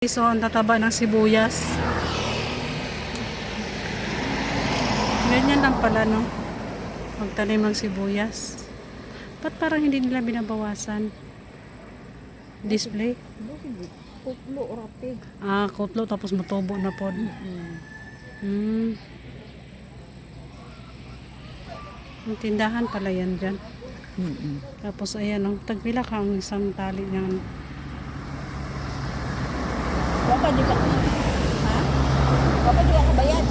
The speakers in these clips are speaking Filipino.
So, ang tataba ng sibuyas. Ganyan lang pala, no? Magtanim ng sibuyas. Ba't parang hindi nila binabawasan? Display? Kutlo o rapi. Ah, kutlo tapos matubo na po. Ang tindahan pala yan dyan. Tapos ayan, no? Tagpila ka ang isang tali niyan. Baka di ka. Ha? Baka di ka bayad.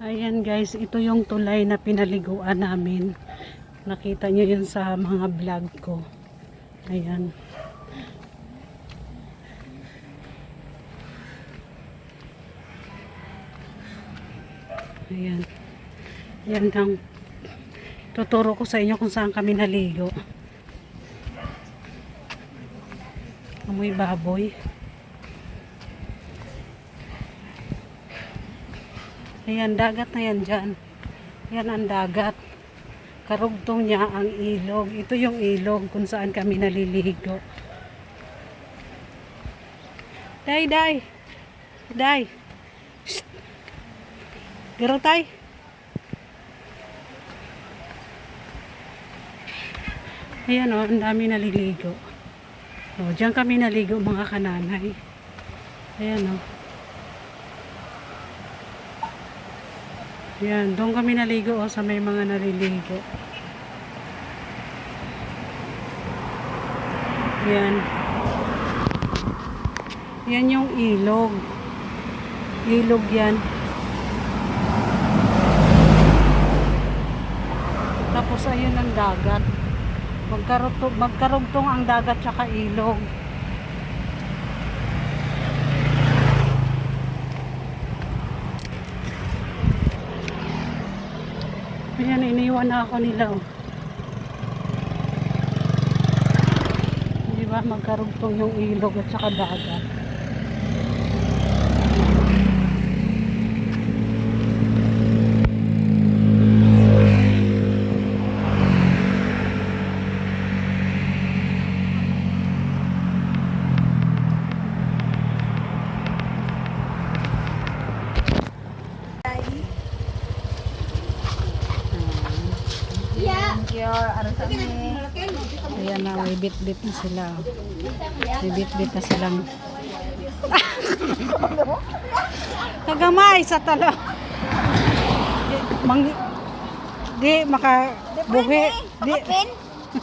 Ayan guys, ito yung tulay na pinaliguan namin. Nakita nyo yun sa mga vlog ko. Ayan. Ayan. Yan ang tuturo ko sa inyo kung saan kami naligo. Amoy baboy. Ayan, dagat na yan dyan. Yan ang dagat. Karugtong niya ang ilog. Ito yung ilog kung saan kami naliligo. Day, day. Day. Shh. Garo tay. Ayan o, ang dami naliligo. O, dyan kami naligo mga kananay. Ayan o. Yan, doon kami naligo o sa may mga naliligo. Yan. Yan yung ilog. Ilog yan. Tapos ayun ang dagat. Magkarugtong ang dagat tsaka ilog. Ayan, iniwan na ako nila. Oh. Diba, magkarugtong yung ilog at saka dagat. Ayan na, may bit-bit na sila. May bit-bit na silang kagamay sa talo. Di makabuhi. Di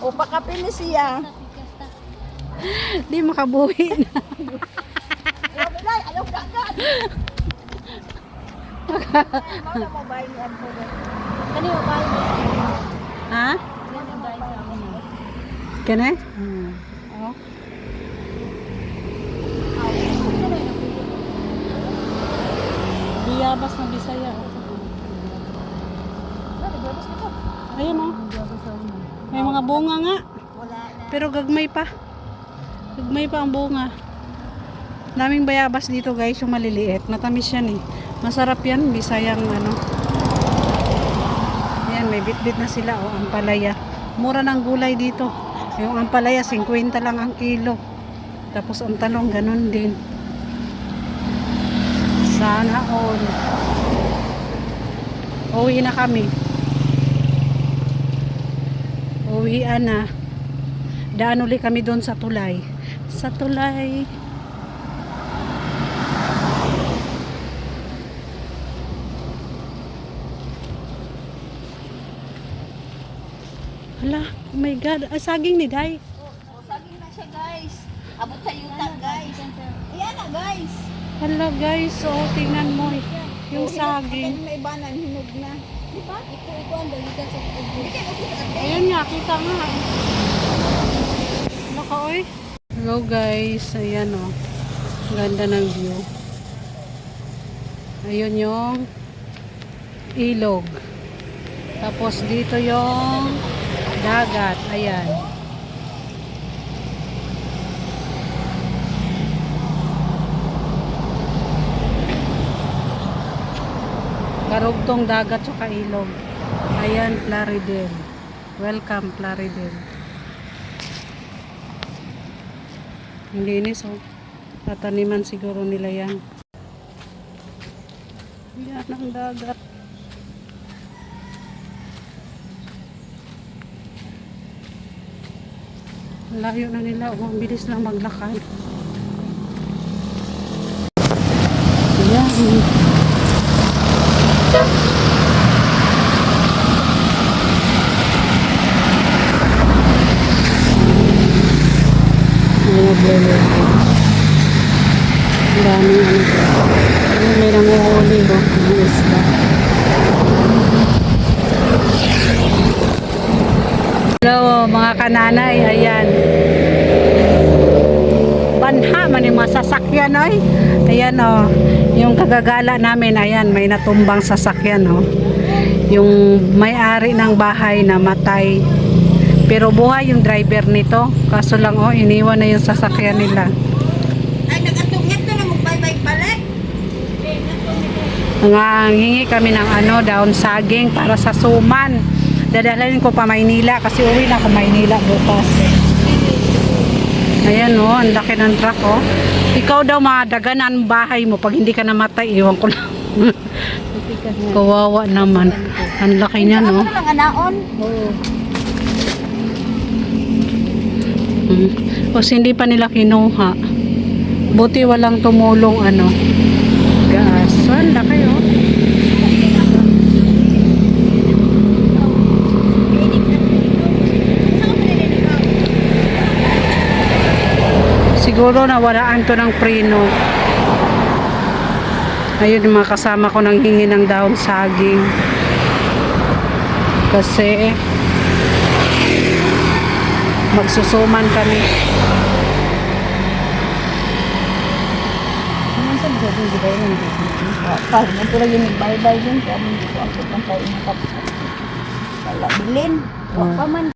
O pakapin na siya. Di makabuhi na. Ayaw dagat. Wala mo bahay ni Adpo. Kanino bahay mo? Ha? Kene? Oh. Biyabas na Bisaya. Ayun oh. May mga bunga nga. Wala na. Pero gagmay pa. Gagmay pa ang bunga. Daming bayabas dito guys, yung maliliit. Matamis yan eh. Masarap yan, Bisayang ano. Ayan, may bit-bit na sila oh, ang palaya. Mura ng gulay dito. Yung ampalaya, 50 lang ang kilo. Tapos ang talong, ganun din. Sana all. Uwi na kami. Uwian na. Daan ulit kami doon sa tulay. Sa tulay. Hala, oh my God. Ah, saging ni Day. Saging na siya guys. Abot sa yuta guys. Ayan na guys. Hala guys, so tingnan mo. Yung saging. May banan, hinog na. Di ba? Ito ang daligan sa tubig. Ayan nga, kita nga. Naka, oy. Hello guys, ayan o. Ganda ng view. Ayun yung ilog. Tapos dito yung dagat. Ayan. Karugtong dagat tsaka ilog. Ayan, Plaridel. Welcome, Plaridel. Ang linis, oh. Tataniman siguro nila yan. Yan ang dagat. Ang layo na nila, oh. Ang bilis lang maglakad. Yan. Ang daming ano. May nanguhuli, no? Ang isla. Hello, mga kananay. Ayan. Banha man yung mga sasakyan, ay. Ayan, oh. Yung kagagala namin, ayan, may natumbang sasakyan, oh. Yung may-ari ng bahay na matay. Pero buhay yung driver nito. Kaso lang, oh, iniwan na yung sasakyan nila. Ay, nag-atungit na mag-bye-bye balik. Hingi kami ng ano, daon saging para sa suman. Dadalhin ko pa Maynila kasi uwi na ako Maynila bukas. Ayan, oh, ang laki ng truck, oh. Ikaw daw madaganan bahay mo pag hindi ka namatay, iwan ko lang. Kawawa naman. Ang laki niya, no? Ano lang anaon? Oo. Kasi hindi pa nila kinuha. Buti walang tumulong ano. Gas. So, ang laki, oh. Siguro nawalaan to ng preno. Ayun yung mga kasama ko nang hingi ng daon saging. Kasi magsusuman kami. Minsan ko din di ba yun? Parang ito lang yung bye-bye din. Kaya hindi ko ako pang tayo ng kapsa. Wala bilin. Wala pa man.